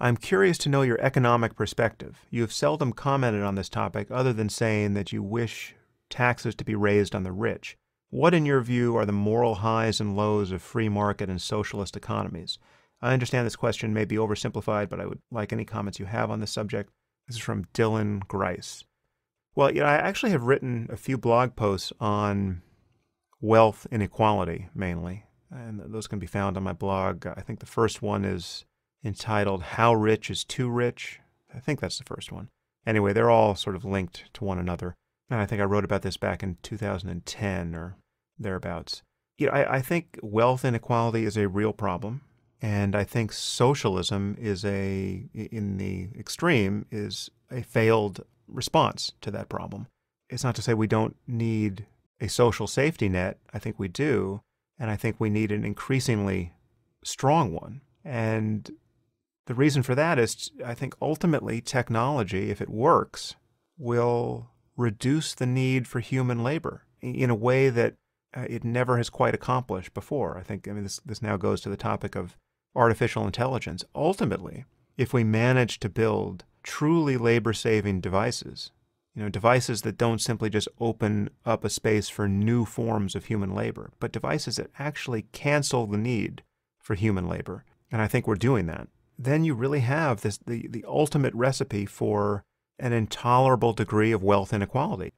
I'm curious to know your economic perspective. You have seldom commented on this topic other than saying that you wish taxes to be raised on the rich. What, in your view, are the moral highs and lows of free market and socialist economies? I understand this question may be oversimplified, but I would like any comments you have on this subject. This is from Dylan Grice. Well, I actually have written a few blog posts on wealth inequality, mainly, and those can be found on my blog. I think the first one is entitled How Rich is Too Rich. I think that's the first one. Anyway, they're all sort of linked to one another. And I think I wrote about this back in 2010 or thereabouts. I think wealth inequality is a real problem. And I think socialism in the extreme, is a failed response to that problem. It's not to say we don't need a social safety net. I think we do. And I think we need an increasingly strong one. And the reason for that is, I think ultimately technology, if it works, will reduce the need for human labor in a way that it never has quite accomplished before. This now goes to the topic of artificial intelligence. Ultimately, if we manage to build truly labor-saving devices, devices that don't simply just open up a space for new forms of human labor, but devices that actually cancel the need for human labor, and I think we're doing that, then you really have the ultimate recipe for an intolerable degree of wealth inequality.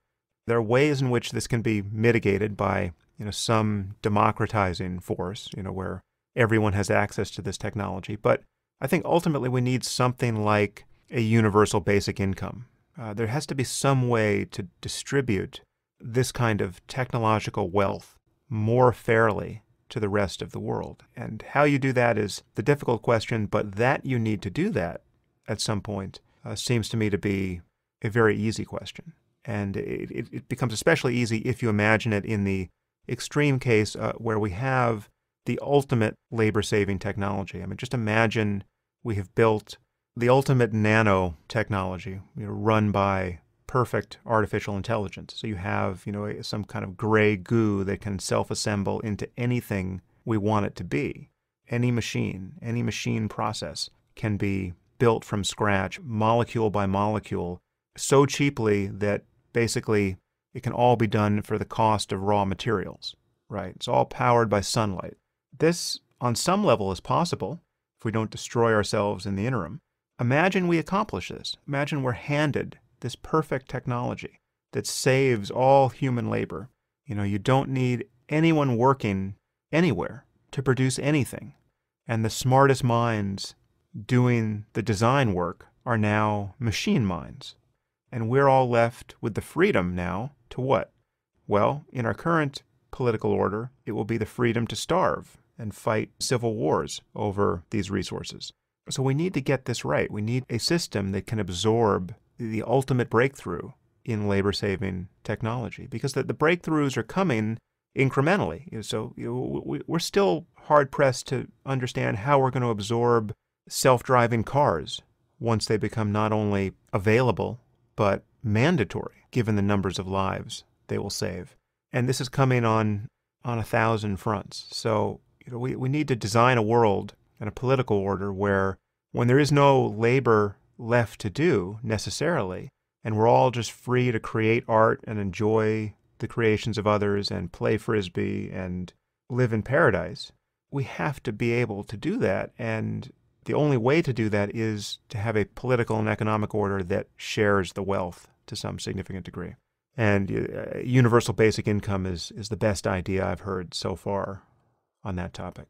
There are ways in which this can be mitigated by some democratizing force, where everyone has access to this technology. But I think ultimately we need something like a universal basic income. There has to be some way to distribute this kind of technological wealth more fairly to the rest of the world. And how you do that is the difficult question, but that you need to do that at some point seems to me to be a very easy question. And it becomes especially easy if you imagine it in the extreme case where we have the ultimate labor-saving technology. Just imagine we have built the ultimate nanotechnology, run by perfect artificial intelligence. So you have, some kind of gray goo that can self-assemble into anything we want it to be. Any machine process can be built from scratch, molecule by molecule, so cheaply that basically it can all be done for the cost of raw materials, right? It's all powered by sunlight. This, on some level, is possible if we don't destroy ourselves in the interim. Imagine we accomplish this. Imagine we're handed this perfect technology that saves all human labor. You don't need anyone working anywhere to produce anything. And the smartest minds doing the design work are now machine minds. And we're all left with the freedom now to what? Well, in our current political order, it will be the freedom to starve and fight civil wars over these resources. So we need to get this right. We need a system that can absorb the ultimate breakthrough in labor-saving technology, because the breakthroughs are coming incrementally. So we're still hard-pressed to understand how we're going to absorb self-driving cars once they become not only available, but mandatory, given the numbers of lives they will save. And this is coming on 1,000 fronts. So we need to design a world and a political order where, when there is no labor left to do necessarily, and we're all just free to create art and enjoy the creations of others and play frisbee and live in paradise, we have to be able to do that. And the only way to do that is to have a political and economic order that shares the wealth to some significant degree. And universal basic income is the best idea I've heard so far on that topic.